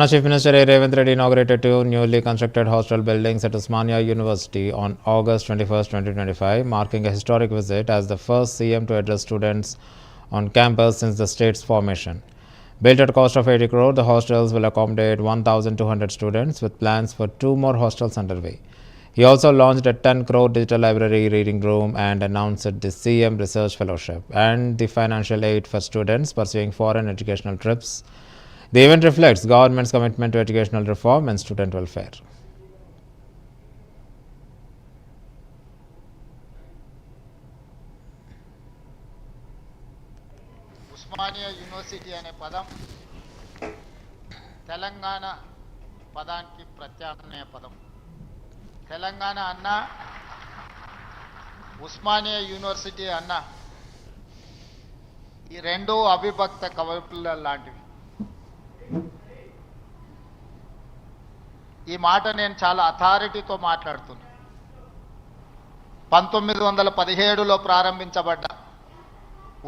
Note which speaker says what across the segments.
Speaker 1: Chief Minister A. Revant Reddy inaugurated two newly constructed hostel buildings at Osmania University on August 21, 2025, marking a historic visit as the first CM to address students on campus since the state's formation. Built at a cost of 80 crore, the hostels will accommodate 1,200 students with plans for two more hostels underway. He also launched a 10 crore digital library reading room and announced the CM Research Fellowship and the financial aid for students pursuing foreign educational trips. The event reflects government's commitment to educational reform and student welfare.
Speaker 2: Osmania university అనే పదం తెలంగాణ పదానికి ప్రత్యామ్నాయ పదం. తెలంగాణ అన్న Osmania university అన్న ఈ రెండు అవిభక్త కవపుల లాంటివి. ఈ మాట నేను చాలా అథారిటీతో మాట్లాడుతున్నా. 1917లో ప్రారంభించబడ్డ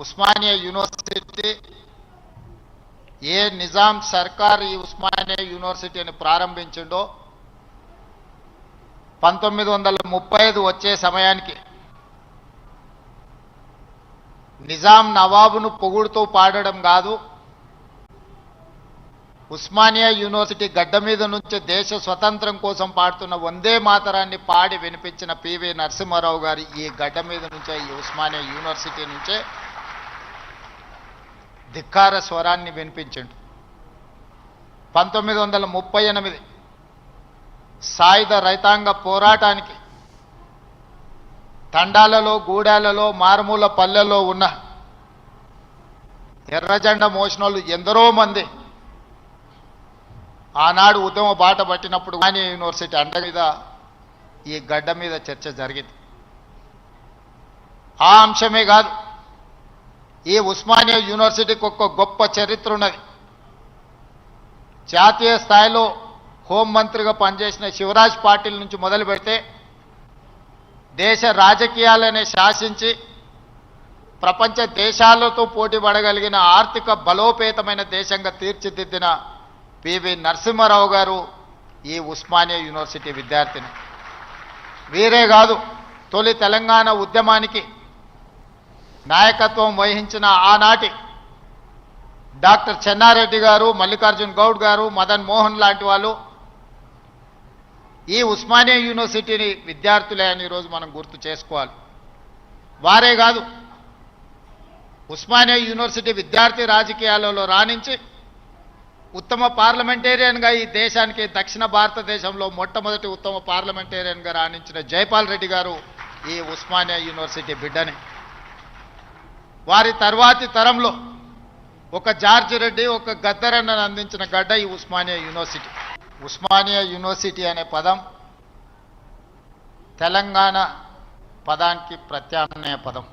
Speaker 2: ఉస్మానియా యూనివర్సిటీ ఏ నిజాం సర్కార్ ఈ ఉస్మానియా యూనివర్సిటీని ప్రారంభించిండో 1935 వచ్చే సమయానికి నిజాం నవాబును పొగుడుతూ పాడడం కాదు, ఉస్మానియా యూనివర్సిటీ గడ్డ మీద నుంచి దేశ స్వతంత్రం కోసం పాడుతున్న వందే మాతరాన్ని పాడి వినిపించిన పివి నరసింహారావు గారి ఈ గడ్డ మీద నుంచే, ఈ ఉస్మానియా యూనివర్సిటీ నుంచే ధిక్కార స్వరాన్ని వినిపించిండు. 1938 సాయుధ రైతాంగ పోరాటానికి తండాలలో, గూడాలలో, మారుమూల పల్లెల్లో ఉన్న ఎర్రజెండా మోసినోళ్ళు ఎందరో మంది ఆనాడు ఉద్యమ బాట పట్టినప్పుడు ఉస్మానియా యూనివర్సిటీ అండ మీద, ఈ గడ్డ మీద చర్చ జరిగింది. ఆ అంశమే కాదు, ఈ ఉస్మానియా యూనివర్సిటీకి ఒక గొప్ప చరిత్ర ఉన్నది. జాతీయ స్థాయిలో హోంమంత్రిగా పనిచేసిన శివరాజ్ పాటిల్ నుంచి మొదలు పెడితే దేశ రాజకీయాలనే శాసించి ప్రపంచ దేశాలతో పోటీ పడగలిగిన ఆర్థిక బలోపేతమైన దేశంగా తీర్చిదిద్దిన పివి నరసింహారావు గారు ఈ ఉస్మానియా యూనివర్సిటీ విద్యార్థిని. వీరే కాదు, తొలి తెలంగాణ ఉద్యమానికి నాయకత్వం వహించిన ఆనాటి డాక్టర్ చెన్నారెడ్డి గారు, మల్లికార్జున్ గౌడ్ గారు, మదన్ మోహన్ లాంటి వాళ్ళు ఈ ఉస్మానియా యూనివర్సిటీని విద్యార్థులే అని ఈరోజు మనం గుర్తు చేసుకోవాలి. వారే కాదు, ఉస్మానియా యూనివర్సిటీ విద్యార్థి రాజకీయాలలో రాణించి ఉత్తమ పార్లమెంటేరియన్గా ఈ దేశానికి, దక్షిణ భారతదేశంలో మొట్టమొదటి ఉత్తమ పార్లమెంటేరియన్గా రాణించిన జైపాల్ రెడ్డి గారు ఈ ఉస్మానియా యూనివర్సిటీ బిడ్డని. వారి తర్వాతి తరంలో ఒక జార్జి రెడ్డి, ఒక గద్దరన్నను అందించిన గడ్డ ఈ ఉస్మానియా యూనివర్సిటీ. ఉస్మానియా యూనివర్సిటీ అనే పదం తెలంగాణ పదానికి ప్రత్యామ్నాయ పదం.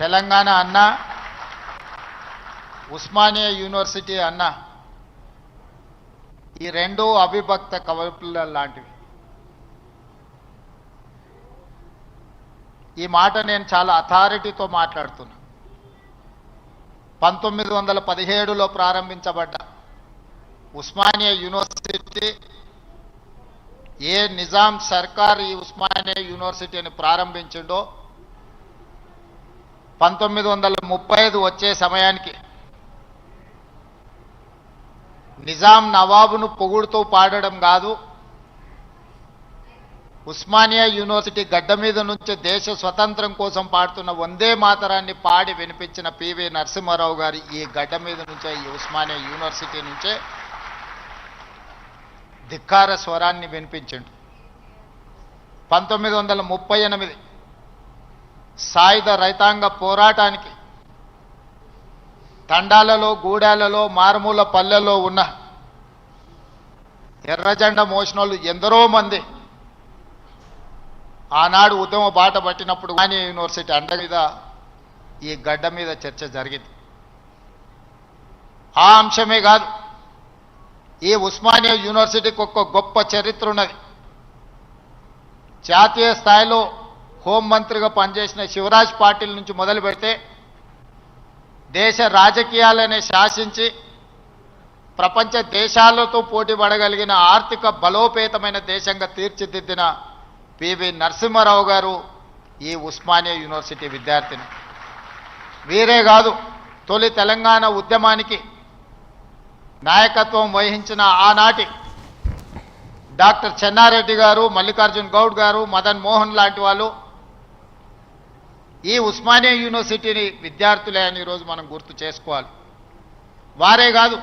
Speaker 2: తెలంగాణ అన్న ఉస్మానియా యూనివర్సిటీ అన్న ఈ రెండు అవిభక్త కవపుల లాంటివి. ఈ మాట నేను చాలా అథారిటీతో మాట్లాడుతున్నా. 1917లో ప్రారంభించబడ్డ ఉస్మానియా యూనివర్సిటీ ఏ నిజాం సర్కార్ ఈ ఉస్మానియా యూనివర్సిటీని ప్రారంభించిండో 1935 వచ్చే సమయానికి నిజాం నవాబును పొగుడుతూ పాడడం కాదు, ఉస్మానియా యూనివర్సిటీ గడ్డ మీద నుంచి దేశ స్వతంత్రం కోసం పాడుతున్న వందే మాతరాన్ని పాడి వినిపించిన పివి నరసింహారావు గారి ఈ గడ్డ మీద నుంచే, ఈ ఉస్మానియా యూనివర్సిటీ నుంచే ధిక్కార స్వరాన్ని వినిపించిండు. 1938 సాయుధ రైతాంగ పోరాటానికి తండాలలో, గూడాలలో, మారుమూల పల్లెల్లో ఉన్న ఎర్రజెండా మోసినోళ్ళు ఎందరో మంది ఆనాడు ఉద్యమ బాట పట్టినప్పుడు ఉస్మానియా యూనివర్సిటీ అండ మీద, ఈ గడ్డ మీద చర్చ జరిగింది. ఆ అంశమే కాదు, ఈ ఉస్మానియా యూనివర్సిటీకి ఒక గొప్ప చరిత్ర ఉన్నది. జాతీయ స్థాయిలో హోంమంత్రిగా పనిచేసిన శివరాజ్ పాటిల్ నుంచి మొదలు పెడితే దేశ రాజకీయాలనే శాసించి ప్రపంచ దేశాలతో పోటీ పడగలిగిన ఆర్థిక బలోపేతమైన దేశంగా తీర్చిదిద్దిన పివి నరసింహారావు గారు ఈ ఉస్మానియా యూనివర్సిటీ విద్యార్థిని. వీరే కాదు, తొలి తెలంగాణ ఉద్యమానికి నాయకత్వం వహించిన ఆనాటి డాక్టర్ చెన్నారెడ్డి గారు, మల్లికార్జున్ గౌడ్ గారు, మదన్ మోహన్ లాంటి వాళ్ళు ఈ ఉస్మానియా యూనివర్సిటీని విద్యార్థులే అని ఈరోజు మనం గుర్తు చేసుకోవాలి. వారే కాదు,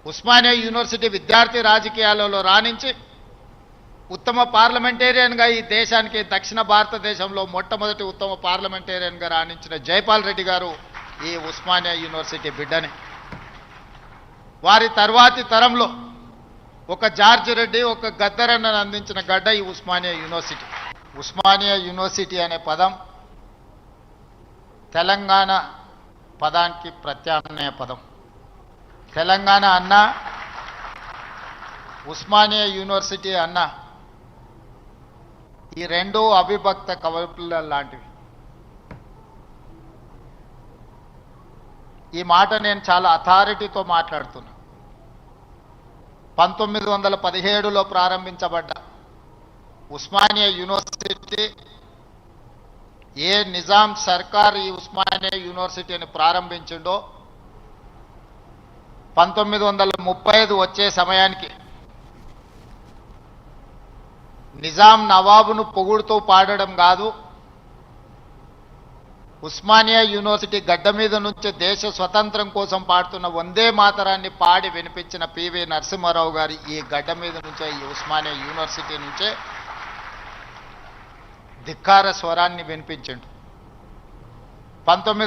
Speaker 2: ఉస్మానియా యూనివర్సిటీ విద్యార్థి రాజకీయాలలో రాణించి ఉత్తమ పార్లమెంటేరియన్గా ఈ దేశానికి దక్షిణ భారతదేశంలో మొట్టమొదటి ఉత్తమ పార్లమెంటేరియన్గా రాణించిన జైపాల్ రెడ్డి గారు ఈ ఉస్మానియా యూనివర్సిటీ బిడ్డని. వారి తర్వాతి తరంలో ఒక జార్జ్ రెడ్డి, ఒక గద్దరన్నను అందించిన గడ్డ ఈ ఉస్మానియా యూనివర్సిటీ. ఉస్మానియా యూనివర్సిటీ అనే పదం తెలంగాణ పదానికి ప్రత్యామ్నాయ పదం. తెలంగాణ అన్న, ఉస్మానియా యూనివర్సిటీ అన్న, ఈ రెండు అవిభక్త కవపుల లాంటివి. ఈ మాట నేను చాలా అథారిటీతో మాట్లాడుతున్నా. 1917లో ప్రారంభించబడ్డ ఉస్మానియా యూనివర్సిటీ, ఏ నిజాం సర్కార్ ఈ ఉస్మానియా యూనివర్సిటీని ప్రారంభించిండో 1935 వచ్చే సమయానికి నిజాం నవాబును పొగుడుతూ పాడడం కాదు, ఉస్మానియా యూనివర్సిటీ గడ్డ మీద నుంచి దేశ స్వతంత్రం కోసం పాడుతున్న వందే మాతరాన్ని పాడి వినిపించిన పివి నరసింహారావు గారి ఈ గడ్డ మీద నుంచే, ఈ ఉస్మానియా యూనివర్సిటీ నుంచే ధిక్కార స్వరాన్ని వినిపించిండు.